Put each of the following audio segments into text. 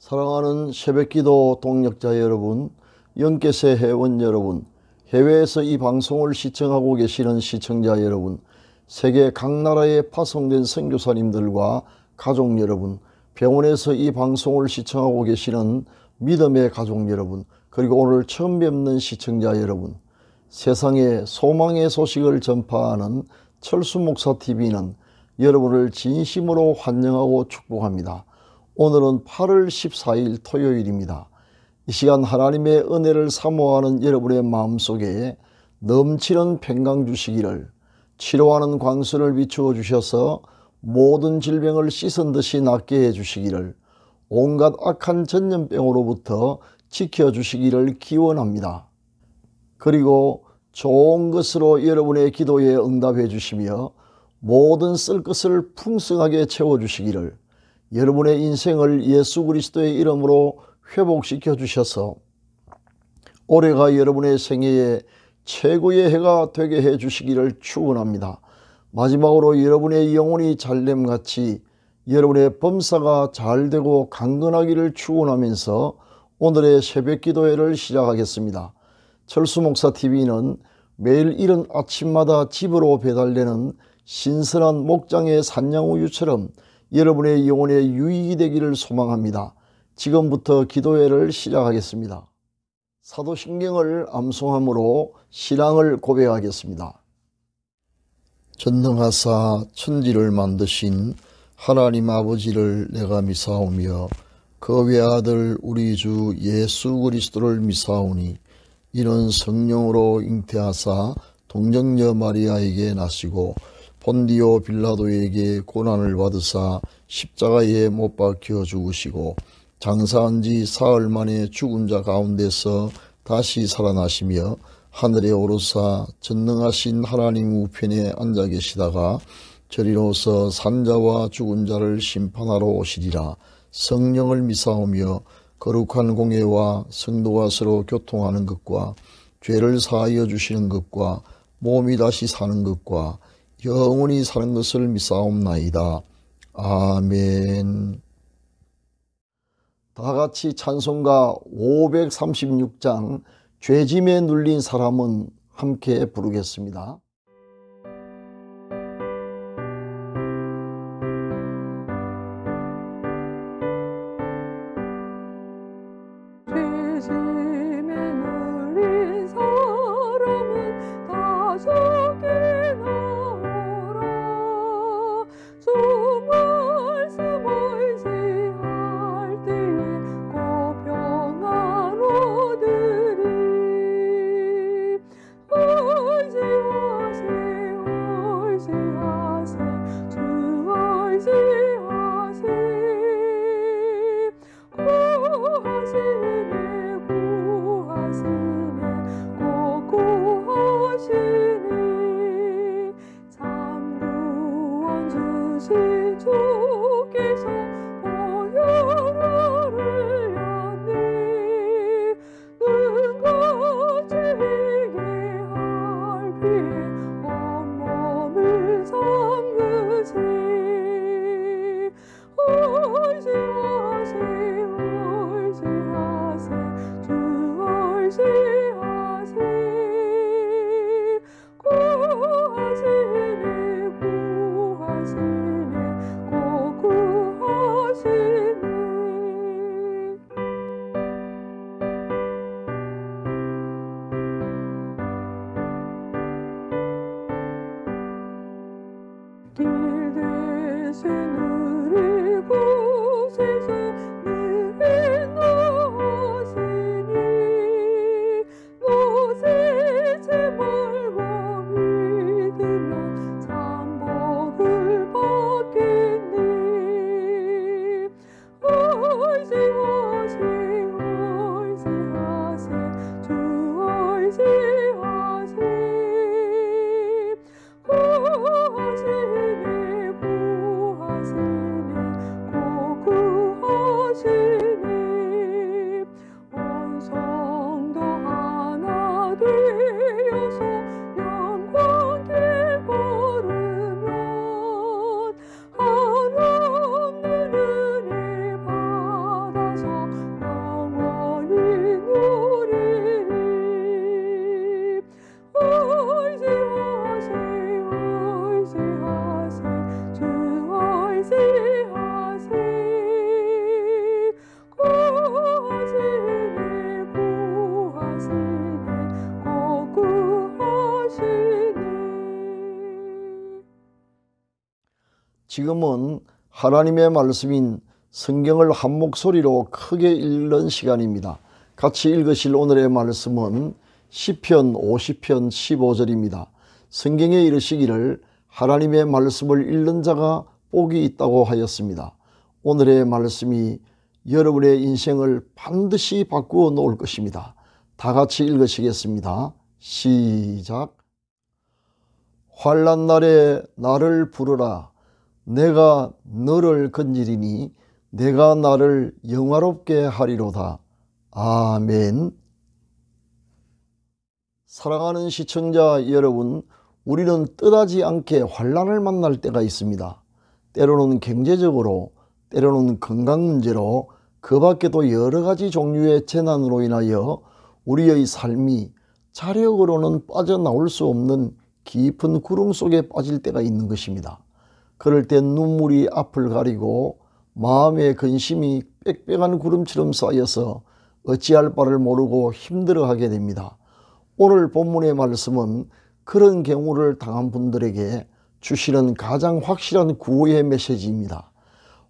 사랑하는 새벽기도 동역자 여러분, 영계세 회원 여러분, 해외에서 이 방송을 시청하고 계시는 시청자 여러분, 세계 각 나라에 파송된 선교사님들과 가족 여러분, 병원에서 이 방송을 시청하고 계시는 믿음의 가족 여러분, 그리고 오늘 처음 뵙는 시청자 여러분, 세상에 소망의 소식을 전파하는 철수목사TV는 여러분을 진심으로 환영하고 축복합니다. 오늘은 8월 14일 토요일입니다. 이 시간 하나님의 은혜를 사모하는 여러분의 마음속에 넘치는 평강 주시기를, 치료하는 광선을 비추어 주셔서 모든 질병을 씻은 듯이 낫게 해주시기를, 온갖 악한 전염병으로부터 지켜주시기를 기원합니다. 그리고 좋은 것으로 여러분의 기도에 응답해 주시며 모든 쓸 것을 풍성하게 채워주시기를, 여러분의 인생을 예수 그리스도의 이름으로 회복시켜 주셔서 올해가 여러분의 생애에 최고의 해가 되게 해 주시기를 축원합니다. 마지막으로 여러분의 영혼이 잘됨같이 여러분의 범사가 잘되고 강건하기를 축원하면서 오늘의 새벽기도회를 시작하겠습니다. 철수목사TV는 매일 이른 아침마다 집으로 배달되는 신선한 목장의 산양우유처럼 여러분의 영혼의 유익이 되기를 소망합니다. 지금부터 기도회를 시작하겠습니다. 사도신경을 암송함으로 신앙을 고백하겠습니다. 전능하사 천지를 만드신 하나님 아버지를 내가 미사오며 그 외아들 우리 주 예수 그리스도를 미사오니, 이는 성령으로 잉태하사 동정녀 마리아에게 나시고 본디오 빌라도에게 고난을 받으사 십자가에 못 박혀 죽으시고 장사한 지 사흘 만에 죽은 자 가운데서 다시 살아나시며 하늘에 오르사 전능하신 하나님 우편에 앉아 계시다가 저리로서 산자와 죽은 자를 심판하러 오시리라. 성령을 미사오며 거룩한 공예와 성도가 서로 교통하는 것과 죄를 사하여 주시는 것과 몸이 다시 사는 것과 영원히 사는 것을 미사옵나이다. 아멘. 다같이 찬송가 536장 죄짐에 눌린 사람은 함께 부르겠습니다. 지금은 하나님의 말씀인 성경을 한 목소리로 크게 읽는 시간입니다. 같이 읽으실 오늘의 말씀은 시편 50편 15절입니다. 성경에 이르시기를 하나님의 말씀을 읽는 자가 복이 있다고 하였습니다. 오늘의 말씀이 여러분의 인생을 반드시 바꾸어 놓을 것입니다. 다 같이 읽으시겠습니다. 시작. 환난 날에 나를 부르라. 내가 너를 건지리니 내가 나를 영화롭게 하리로다. 아멘. 사랑하는 시청자 여러분, 우리는 뜻하지 않게 환난을 만날 때가 있습니다. 때로는 경제적으로, 때로는 건강 문제로, 그 밖에도 여러 가지 종류의 재난으로 인하여 우리의 삶이 자력으로는 빠져나올 수 없는 깊은 구름 속에 빠질 때가 있는 것입니다. 그럴 때 눈물이 앞을 가리고 마음의 근심이 빽빽한 구름처럼 쌓여서 어찌할 바를 모르고 힘들어하게 됩니다. 오늘 본문의 말씀은 그런 경우를 당한 분들에게 주시는 가장 확실한 구호의 메시지입니다.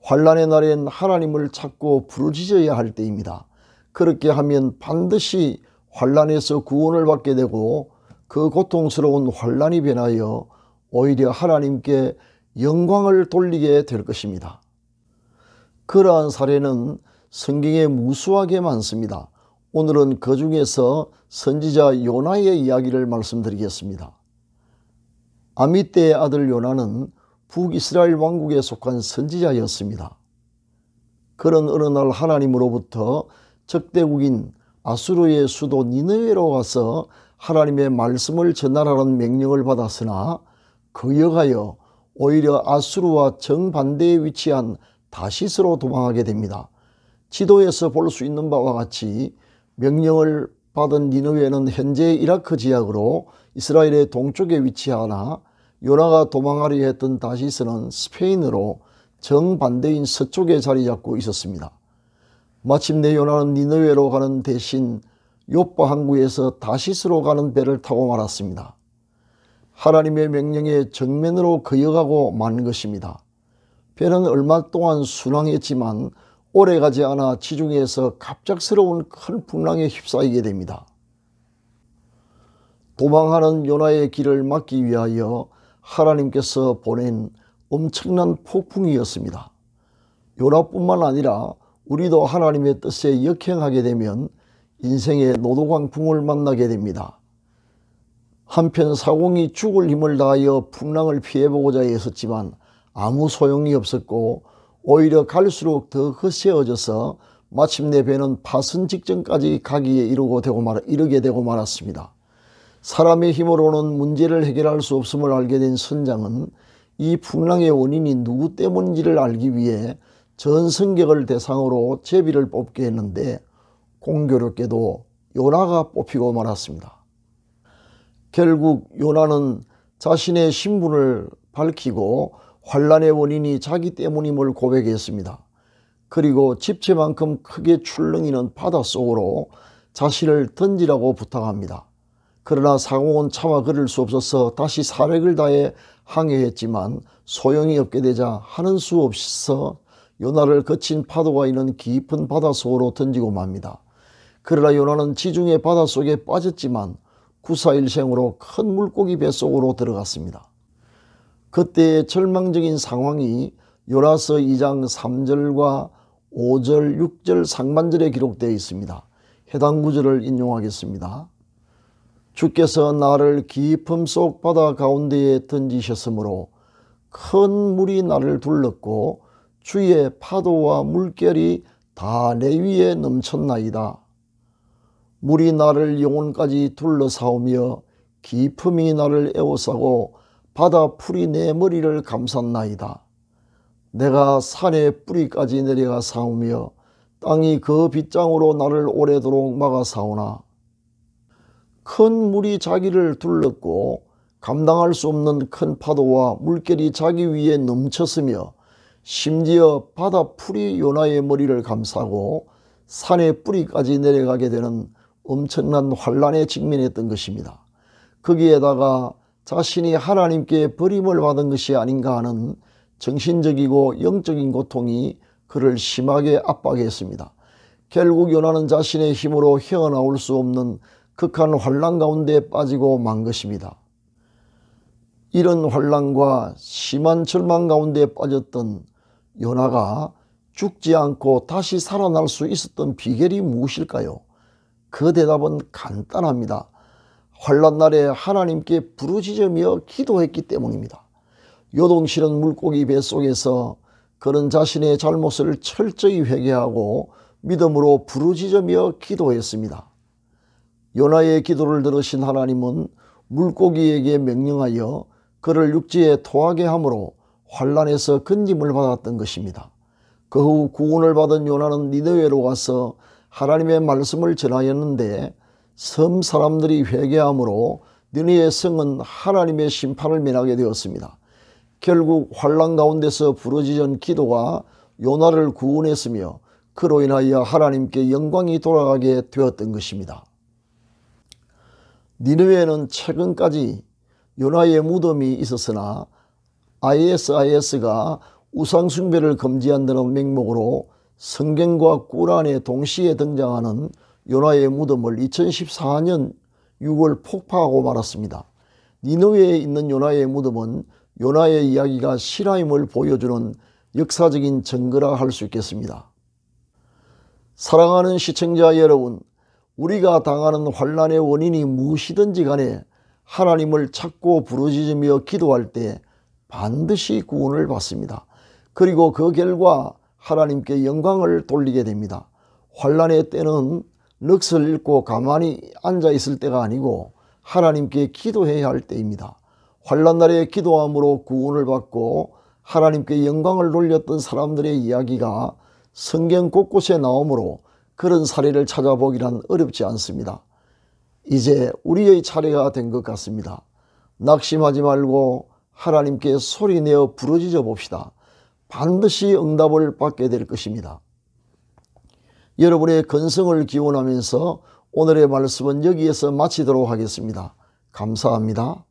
환난의 날엔 하나님을 찾고 부르짖어야 할 때입니다. 그렇게 하면 반드시 환난에서 구원을 받게 되고 그 고통스러운 환난이 변하여 오히려 하나님께 영광을 돌리게 될 것입니다. 그러한 사례는 성경에 무수하게 많습니다. 오늘은 그 중에서 선지자 요나의 이야기를 말씀드리겠습니다. 아미떼의 아들 요나는 북이스라엘 왕국에 속한 선지자였습니다. 그런 어느 날 하나님으로부터 적대국인 아수르의 수도 니느웨로 가서 하나님의 말씀을 전하라는 명령을 받았으나 거역하여 오히려 아수르와 정반대에 위치한 다시스로 도망하게 됩니다. 지도에서 볼 수 있는 바와 같이 명령을 받은 니느웨는 현재 이라크 지역으로 이스라엘의 동쪽에 위치하나 요나가 도망하려 했던 다시스는 스페인으로 정반대인 서쪽에 자리 잡고 있었습니다. 마침내 요나는 니느웨로 가는 대신 요파 항구에서 다시스로 가는 배를 타고 말았습니다. 하나님의 명령에 정면으로 거역하고 만 것입니다. 배는 얼마 동안 순항했지만 오래가지 않아 지중해에서 갑작스러운 큰 풍랑에 휩싸이게 됩니다. 도망하는 요나의 길을 막기 위하여 하나님께서 보낸 엄청난 폭풍이었습니다. 요나뿐만 아니라 우리도 하나님의 뜻에 역행하게 되면 인생의 노도광풍을 만나게 됩니다. 한편 사공이 죽을 힘을 다하여 풍랑을 피해보고자 했었지만 아무 소용이 없었고 오히려 갈수록 더 거세어져서 마침내 배는 파선 직전까지 가기에 이르게 되고 말았습니다. 사람의 힘으로는 문제를 해결할 수 없음을 알게 된 선장은 이 풍랑의 원인이 누구 때문인지를 알기 위해 전 성격을 대상으로 제비를 뽑게 했는데 공교롭게도 요나가 뽑히고 말았습니다. 결국 요나는 자신의 신분을 밝히고 환난의 원인이 자기 때문임을 고백했습니다. 그리고 집채만큼 크게 출렁이는 바닷속으로 자신을 던지라고 부탁합니다. 그러나 상공은 차마 그럴 수 없어서 다시 사력을 다해 항해했지만 소용이 없게 되자 하는 수 없어 요나를 거친 파도가 있는 깊은 바닷속으로 던지고 맙니다. 그러나 요나는 지중해 바닷속에 빠졌지만 구사일생으로 큰 물고기 뱃속으로 들어갔습니다. 그때의 절망적인 상황이 요나서 2장 3절과 5절, 6절 상반절에 기록되어 있습니다. 해당 구절을 인용하겠습니다. 주께서 나를 깊음 속 바다 가운데에 던지셨으므로 큰 물이 나를 둘렀고 주의 파도와 물결이 다 내 위에 넘쳤나이다. 물이 나를 영혼까지 둘러싸우며 깊음이 나를 에워싸고 바다 풀이 내 머리를 감쌌나이다. 내가 산의 뿌리까지 내려가 싸우며 땅이 그 빗장으로 나를 오래도록 막아싸우나 큰 물이 자기를 둘렀고 감당할 수 없는 큰 파도와 물결이 자기 위에 넘쳤으며 심지어 바다 풀이 요나의 머리를 감싸고 산의 뿌리까지 내려가게 되는 엄청난 환난에 직면했던 것입니다. 거기에다가 자신이 하나님께 버림을 받은 것이 아닌가 하는 정신적이고 영적인 고통이 그를 심하게 압박했습니다. 결국 요나는 자신의 힘으로 헤어나올 수 없는 극한 환난 가운데 빠지고 만 것입니다. 이런 환난과 심한 절망 가운데 빠졌던 요나가 죽지 않고 다시 살아날 수 있었던 비결이 무엇일까요? 그 대답은 간단합니다. 환난 날에 하나님께 부르짖으며 기도했기 때문입니다. 요동치는 물고기 뱃속에서 그는 자신의 잘못을 철저히 회개하고 믿음으로 부르짖으며 기도했습니다. 요나의 기도를 들으신 하나님은 물고기에게 명령하여 그를 육지에 토하게 함으로 환난에서 건짐을 받았던 것입니다. 그 후 구원을 받은 요나는 니느웨로 가서 하나님의 말씀을 전하였는데 섬 사람들이 회개함으로 니느웨 성은 하나님의 심판을 면하게 되었습니다. 결국 환난 가운데서 부르짖은 기도가 요나를 구원했으며 그로 인하여 하나님께 영광이 돌아가게 되었던 것입니다. 니느웨는 최근까지 요나의 무덤이 있었으나 ISIS가 우상숭배를 금지한다는 명목으로 성경과 꾸란에 동시에 등장하는 요나의 무덤을 2014년 6월 폭파하고 말았습니다. 니느웨에 있는 요나의 무덤은 요나의 이야기가 실화임을 보여주는 역사적인 증거라 할 수 있겠습니다. 사랑하는 시청자 여러분, 우리가 당하는 환난의 원인이 무엇이든지 간에 하나님을 찾고 부르짖으며 기도할 때 반드시 구원을 받습니다. 그리고 그 결과 하나님께 영광을 돌리게 됩니다. 환난의 때는 넋을 잃고 가만히 앉아 있을 때가 아니고 하나님께 기도해야 할 때입니다. 환난 날에 기도함으로 구원을 받고 하나님께 영광을 돌렸던 사람들의 이야기가 성경 곳곳에 나오므로 그런 사례를 찾아보기란 어렵지 않습니다. 이제 우리의 차례가 된 것 같습니다. 낙심하지 말고 하나님께 소리내어 부르짖어 봅시다. 반드시 응답을 받게 될 것입니다. 여러분의 건성을 기원하면서 오늘의 말씀은 여기에서 마치도록 하겠습니다. 감사합니다.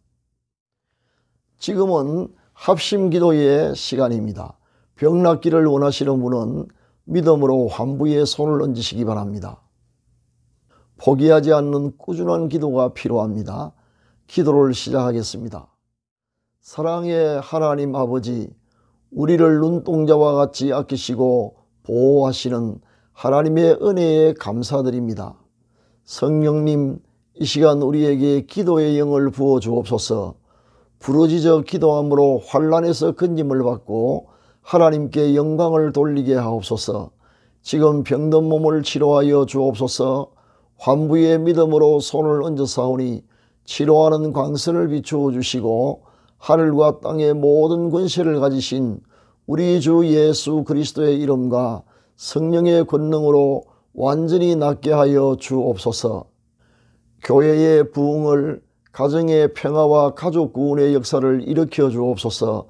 지금은 합심기도의 시간입니다. 병 낫기를 원하시는 분은 믿음으로 환부에 손을 얹으시기 바랍니다. 포기하지 않는 꾸준한 기도가 필요합니다. 기도를 시작하겠습니다. 사랑의 하나님 아버지, 우리를 눈동자와 같이 아끼시고 보호하시는 하나님의 은혜에 감사드립니다. 성령님, 이 시간 우리에게 기도의 영을 부어 주옵소서. 부르짖어 기도함으로 환난에서 건짐을 받고 하나님께 영광을 돌리게 하옵소서. 지금 병든 몸을 치료하여 주옵소서. 환부의 믿음으로 손을 얹어사오니 치료하는 광선을 비추어 주시고 하늘과 땅의 모든 권세를 가지신 우리 주 예수 그리스도의 이름과 성령의 권능으로 완전히 낫게 하여 주옵소서. 교회의 부흥을, 가정의 평화와 가족 구원의 역사를 일으켜 주옵소서.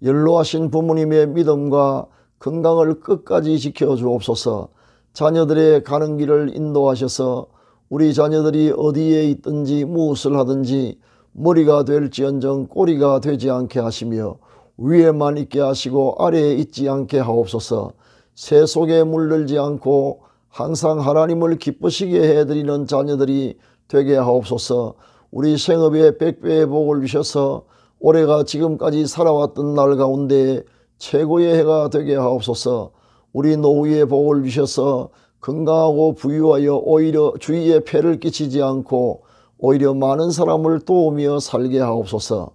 연로하신 부모님의 믿음과 건강을 끝까지 지켜 주옵소서. 자녀들의 가는 길을 인도하셔서 우리 자녀들이 어디에 있든지 무엇을 하든지 머리가 될지언정 꼬리가 되지 않게 하시며 위에만 있게 하시고 아래에 있지 않게 하옵소서. 새 속에 물들지 않고 항상 하나님을 기쁘시게 해드리는 자녀들이 되게 하옵소서. 우리 생업에 백배의 복을 주셔서 올해가 지금까지 살아왔던 날 가운데 최고의 해가 되게 하옵소서. 우리 노후에 복을 주셔서 건강하고 부유하여 오히려 주위에 폐를 끼치지 않고 오히려 많은 사람을 도우며 살게 하옵소서.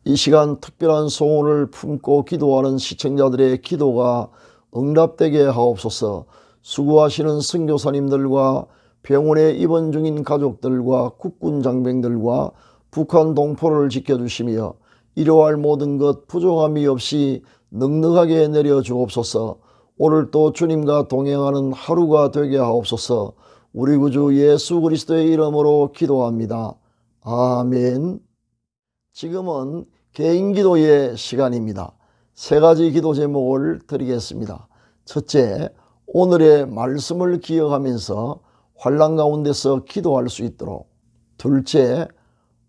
이 시간 특별한 소원을 품고 기도하는 시청자들의 기도가 응답되게 하옵소서. 수고하시는 선교사님들과 병원에 입원 중인 가족들과 국군 장병들과 북한 동포를 지켜주시며 이루할 모든 것 부족함이 없이 넉넉하게 내려주옵소서. 오늘도 주님과 동행하는 하루가 되게 하옵소서. 우리 구주 예수 그리스도의 이름으로 기도합니다. 아멘. 지금은 개인기도의 시간입니다. 세 가지 기도 제목을 드리겠습니다. 첫째, 오늘의 말씀을 기억하면서 환난 가운데서 기도할 수 있도록. 둘째,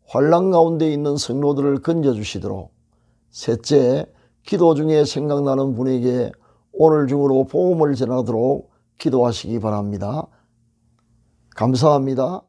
환난 가운데 있는 성도들을 건져주시도록. 셋째, 기도 중에 생각나는 분에게 오늘 중으로 복음을 전하도록 기도하시기 바랍니다. 감사합니다.